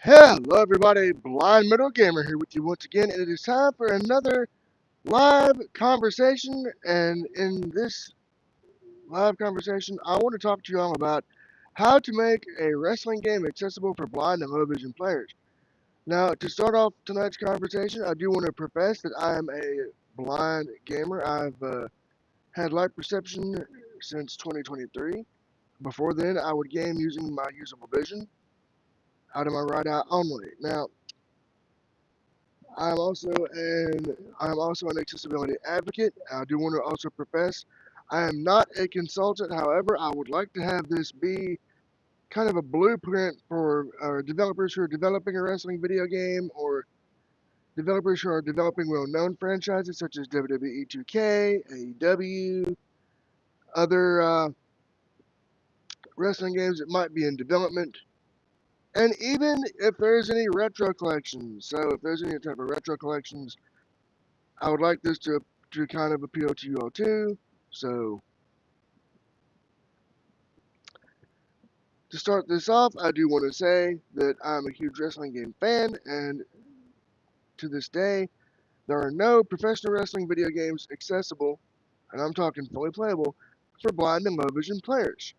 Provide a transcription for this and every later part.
Hello everybody, Blind Metal Gamer here with you once again, and it is time for another live conversation. And in this live conversation, I want to talk to you all about how to make a wrestling game accessible for blind and low vision players. Now, to start off tonight's conversation, I do want to profess that I am a blind gamer. I've had light perception since 2023. Before then, I would game using my usable vision out of my right eye only. Now, I'm also an accessibility advocate. I do want to also profess I am not a consultant. However, I would like to have this be kind of a blueprint for developers who are developing a wrestling video game or developers who are developing well-known franchises such as WWE 2K, AEW, other wrestling games that might be in development. And even if there's any retro collections, so if there's any type of retro collections, I would like this to kind of appeal to you all too. So to start this off, I do want to say that I'm a huge wrestling game fan, and to this day, there are no professional wrestling video games accessible, and I'm talking fully playable, for blind and low vision players.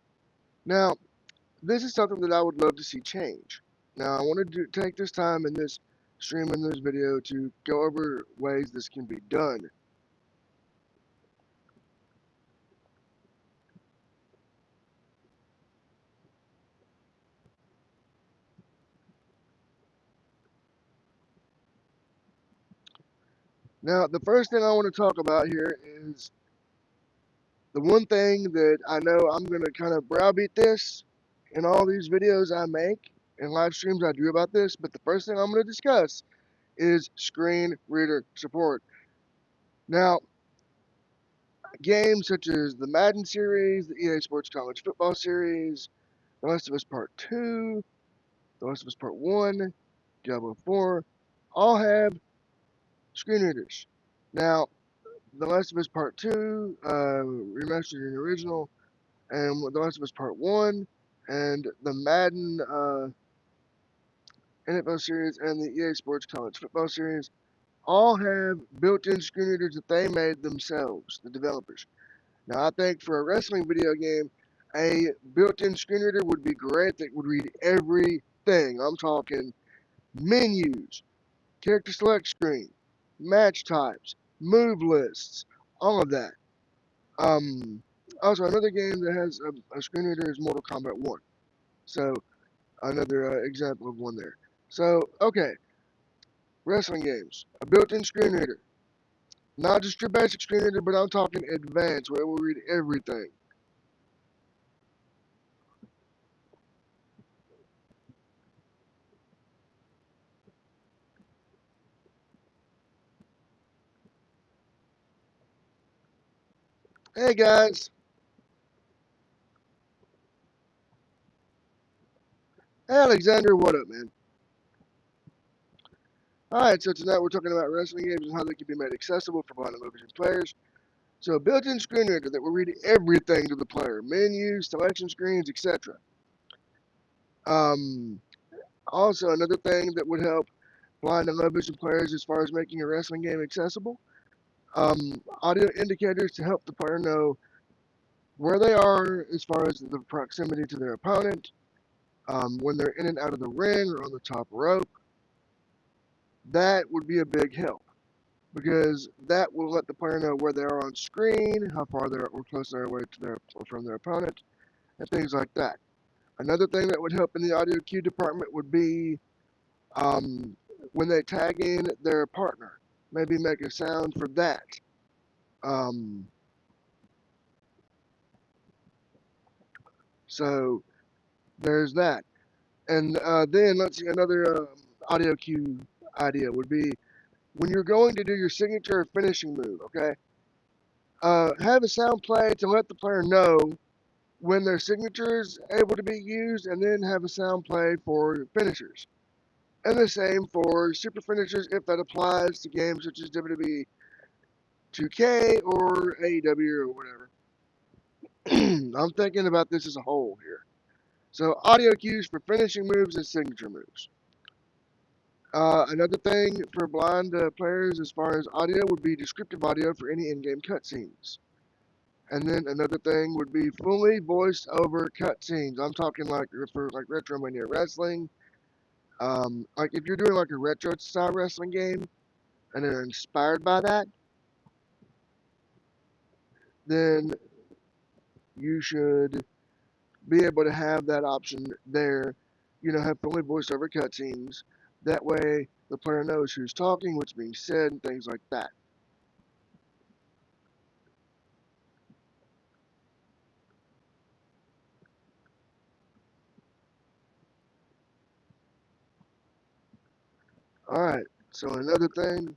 Now, this is something that I would love to see change. Now, I want to take this time in this stream and this video to go over ways this can be done. Now, the first thing I want to talk about here is the one thing that I know I'm going to kind of browbeat this in all these videos I make and live streams I do about this, but the first thing I'm going to discuss is screen reader support. Now, games such as the Madden series, the EA Sports College Football series, The Last of Us Part 2, The Last of Us Part 1, Diablo 4, all have screen readers. Now, The Last of Us Part 2, remastered and original, and The Last of Us Part 1, and the Madden NFL series and the EA Sports College Football series all have built-in screen readers that they made themselves, the developers. Now, I think for a wrestling video game, a built-in screen reader would be great that would read everything. I'm talking menus, character select screen, match types, move lists, all of that. Also, another game that has a screen reader is Mortal Kombat 1. So, another example of one there. So, okay, wrestling games, a built-in screen reader. Not just your basic screen reader, but I'm talking advanced, where it will read everything. Hey guys, hey Alexander, what up, man? Alright, so tonight we're talking about wrestling games and how they can be made accessible for blind and low vision players. So, a built-in screen reader that will read everything to the player, menus, selection screens, etc. Um, Also, another thing that would help blind and low vision players as far as making a wrestling game accessible, audio indicators to help the player know where they are as far as the proximity to their opponent, when they're in and out of the ring or on the top rope. That would be a big help because that will let the player know where they are on screen, how far they're or close they're away to from their opponent, and things like that. Another thing that would help in the audio cue department would be when they tag in their partner, maybe make a sound for that. Um, so there's that. And then let's see, another audio cue idea would be when you're going to do your signature or finishing move, okay? Have a sound play to let the player know when their signature is able to be used, and then have a sound play for finishers. And the same for super finishers if that applies to games such as WWE 2K or AEW or whatever. I'm thinking about this as a whole here. So audio cues for finishing moves and signature moves. Another thing for blind players as far as audio would be descriptive audio for any in-game cutscenes. And then another thing would be fully voiced over cutscenes. I'm talking like for like Retromania Wrestling. Like if you're doing like a retro style wrestling game and they're inspired by that, then you should be able to have that option there. You know, have fully voiced over cutscenes. That way the player knows who's talking, what's being said, and things like that. Alright, so another thing,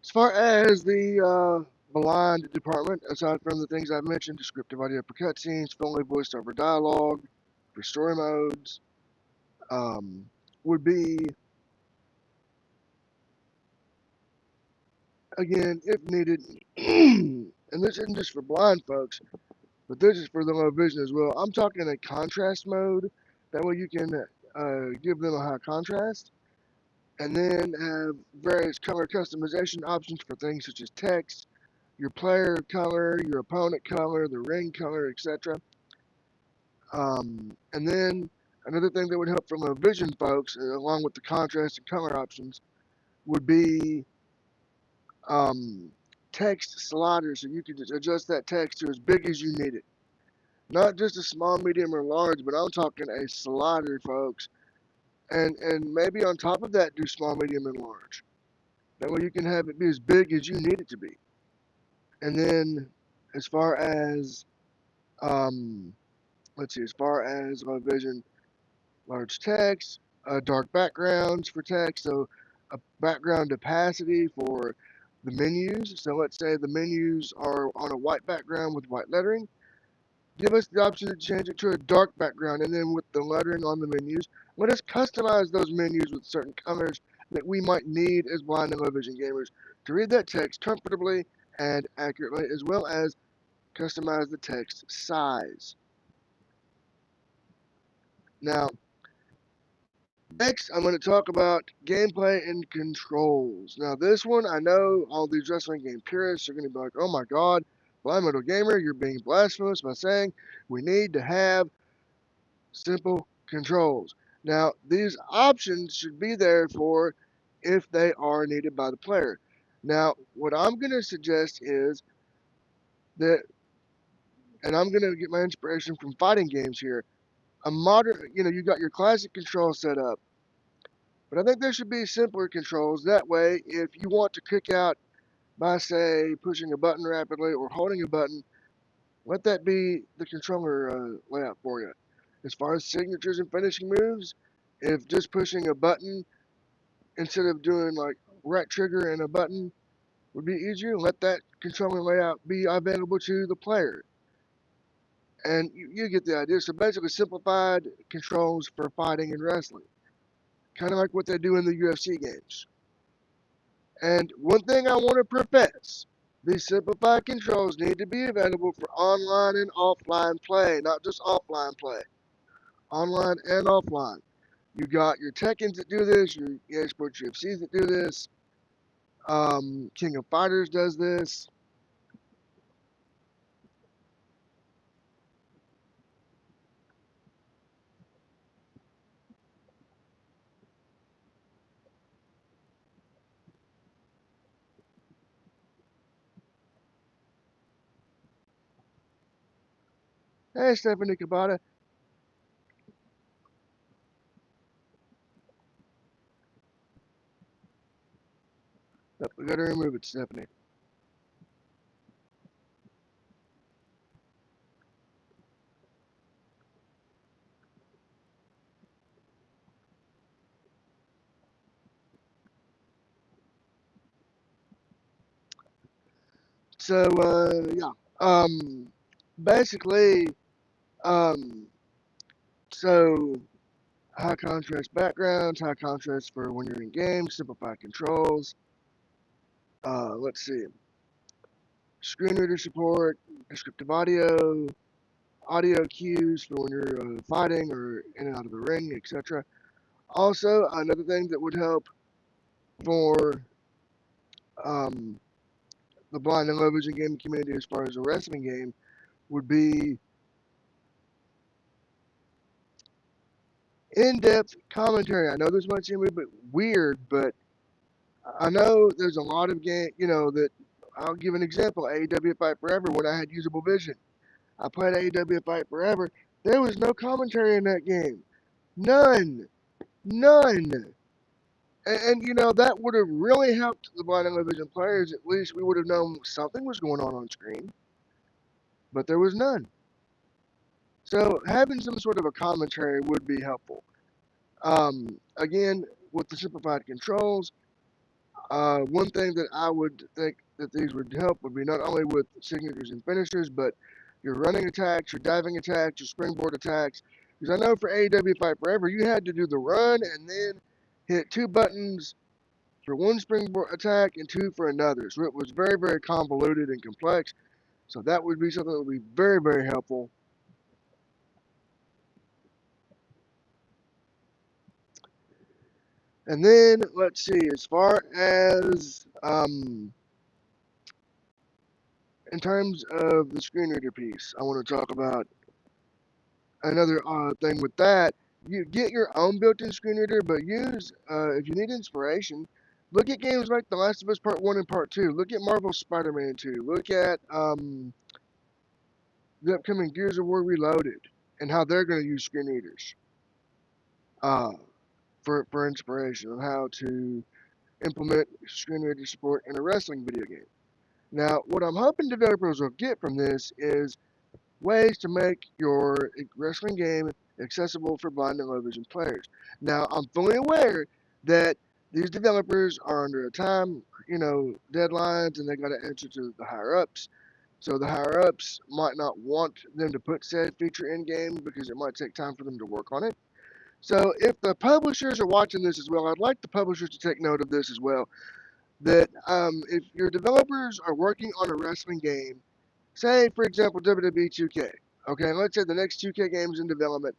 as far as the blind department, aside from the things I've mentioned, descriptive audio for cutscenes, fully voiced over dialogue, for story modes, um, would be, again, if needed, and this isn't just for blind folks, but this is for the low vision as well. I'm talking a contrast mode. That way you can give them a high contrast, and then have various color customization options for things such as text, your player color, your opponent color, the ring color, etc. And then another thing that would help from a vision folks, along with the contrast and color options, would be um, text sliders, so you can just adjust that text to as big as you need it. Not just a small, medium, or large, but I'm talking a slider, folks. And maybe on top of that, do small, medium, and large. That way you can have it be as big as you need it to be. And then as far as um, let's see, as far as low vision, large text, dark backgrounds for text, so a background opacity for the menus. So let's say the menus are on a white background with white lettering. Give us the option to change it to a dark background, and then with the lettering on the menus, let us customize those menus with certain colors that we might need as blind and low vision gamers to read that text comfortably and accurately, as well as customize the text size. Now, next, I'm going to talk about gameplay and controls. Now, this one, I know all these wrestling game purists are going to be like, oh my god, Blind Metal Gamer, you're being blasphemous by saying we need to have simple controls. Now, these options should be there for if they are needed by the player. Now, what I'm going to suggest is that, and I'm going to get my inspiration from fighting games here, a modern, you got your classic control set up. But I think there should be simpler controls. That way, if you want to kick out by, say, pushing a button rapidly or holding a button, let that be the controller layout for you. As far as signatures and finishing moves, if just pushing a button instead of doing like right trigger and a button would be easier, let that controller layout be available to the player. And you get the idea. So basically, simplified controls for fighting and wrestling, kind of like what they do in the UFC games. And one thing I want to profess, these simplified controls need to be available for online and offline play, not just offline play, online and offline. You got your Tekkens that do this, your EA Sports UFCs that do this, King of Fighters does this. Hey, Stephanie Kabata. Nope, we gotta remove it, Stephanie. So, yeah. Basically, um, so high contrast backgrounds, high contrast for when you're in games, simplified controls. Let's see. Screen reader support, descriptive audio, audio cues for when you're fighting or in and out of the ring, etc. Also, another thing that would help for um, the blind and low vision gaming community as far as a wrestling game would be in-depth commentary. I know this might seem a bit weird, but I know there's a lot of game, that I'll give an example. AEW Fight Forever, when I had usable vision, I played AEW Fight Forever. There was no commentary in that game, none, none. And that would have really helped the blind and low vision players. At least we would have known something was going on screen, but there was none. So having some sort of a commentary would be helpful. Again, with the simplified controls, one thing that I would think that these would help would be not only with signatures and finishers, but your running attacks, your diving attacks, your springboard attacks. Because I know for AEW Fight Forever, you had to do the run and then hit 2 buttons for one springboard attack and 2 for another. So it was very, very convoluted and complex. So that would be something that would be very, very helpful. And then let's see, as far as in terms of the screen reader piece, I want to talk about another thing with that. You get your own built-in screen reader, but use if you need inspiration, look at games like The Last of Us Part 1 and Part 2. Look at Marvel's Spider-Man 2. Look at the upcoming Gears of War Reloaded and how they're going to use screen readers uh, for inspiration on how to implement screen reader support in a wrestling video game. Now, what I'm hoping developers will get from this is ways to make your wrestling game accessible for blind and low vision players. Now, I'm fully aware that these developers are under a time, deadlines, and they got to answer to the higher ups. So the higher ups might not want them to put said feature in game because it might take time for them to work on it. So if the publishers are watching this as well, I'd like the publishers to take note of this as well. That if your developers are working on a wrestling game, say for example WWE 2K, okay, let's say the next 2K game is in development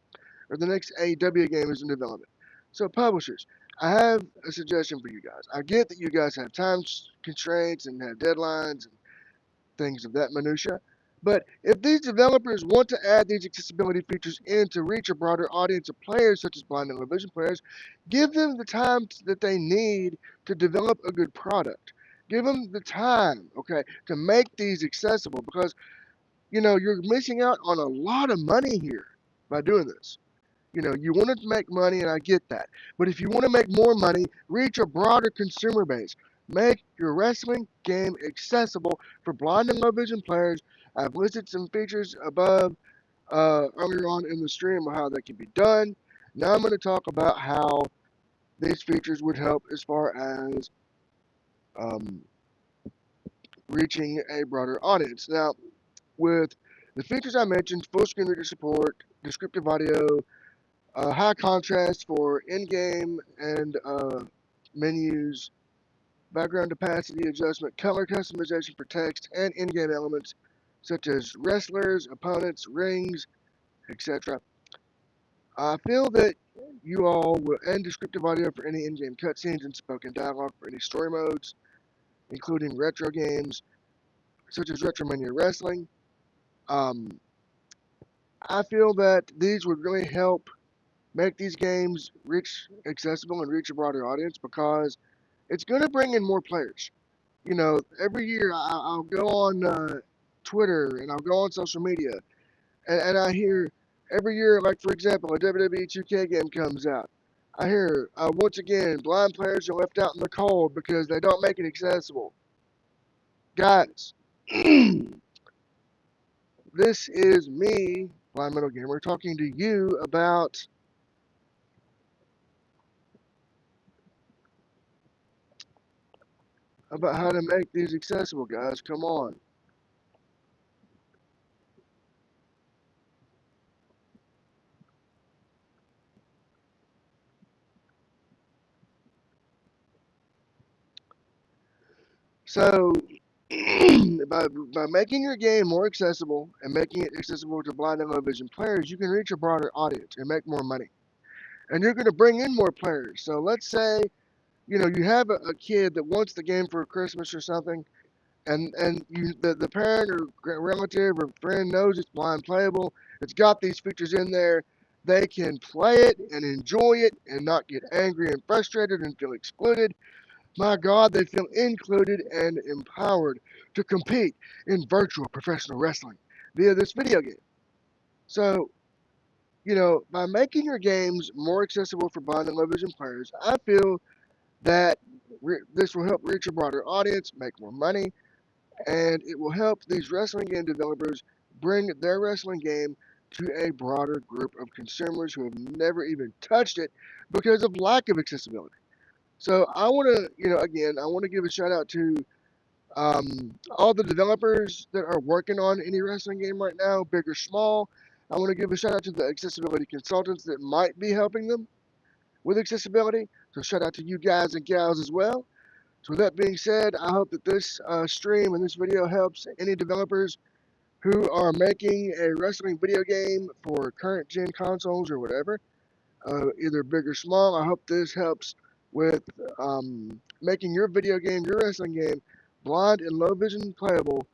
or the next AEW game is in development. So publishers, I have a suggestion for you guys. I get that you guys have time constraints and have deadlines and things of that minutia. But if these developers want to add these accessibility features in to reach a broader audience of players, such as blind and low vision players, give them the time that they need to develop a good product. Give them the time, okay, to make these accessible because, you're missing out on a lot of money here by doing this. You want to make money, and I get that. But if you want to make more money, reach a broader consumer base. Make your wrestling game accessible for blind and low vision players. I've listed some features above earlier on in the stream of how that can be done. Now I'm going to talk about how these features would help as far as um, reaching a broader audience. Now, with the features I mentioned, full screen reader support, descriptive audio, high contrast for in-game and menus, background opacity adjustment, color customization for text and in-game elements such as wrestlers, opponents, rings, etc. I feel that you all will end descriptive audio for any in-game cutscenes and spoken dialogue for any story modes, including retro games such as Retromania Wrestling. Um, I feel that these would really help make these games reach accessible and reach a broader audience because it's going to bring in more players. Every year I'll go on Twitter and I'll go on social media and I hear every year, like for example, a WWE 2K game comes out. I hear once again, blind players are left out in the cold because they don't make it accessible. Guys, this is me, Blind Metal Gamer, talking to you about how to make these accessible, guys. Come on. So, by making your game more accessible and making it accessible to blind and low vision players, you can reach a broader audience and make more money. And you're going to bring in more players. So let's say, you have a kid that wants the game for Christmas or something, and the parent or relative or friend knows it's blind playable. It's got these features in there. They can play it and enjoy it and not get angry and frustrated and feel excluded. My God, they feel included and empowered to compete in virtual professional wrestling via this video game. So, by making your games more accessible for blind and low vision players, I feel that this will help reach a broader audience, make more money, and it will help these wrestling game developers bring their wrestling game to a broader group of consumers who have never even touched it because of lack of accessibility. So I want to, again, I want to give a shout out to all the developers that are working on any wrestling game right now, big or small. I want to give a shout out to the accessibility consultants that might be helping them with accessibility. So shout out to you guys and gals as well. So with that being said, I hope that this stream and this video helps any developers who are making a wrestling video game for current gen consoles or whatever, either big or small. I hope this helps with making your video game, your wrestling game, blind and low vision playable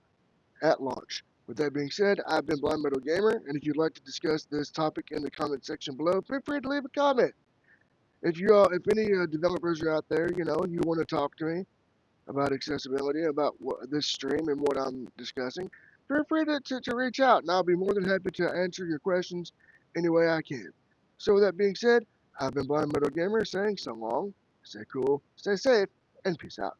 at launch. With that being said, I've been Blind Metal Gamer, and if you'd like to discuss this topic in the comment section below, feel free to leave a comment. If any developers are out there, and you want to talk to me about accessibility, about this stream and what I'm discussing, feel free to reach out, and I'll be more than happy to answer your questions any way I can. So with that being said, I've been Blind Metal Gamer saying so long, stay cool, stay safe, and peace out.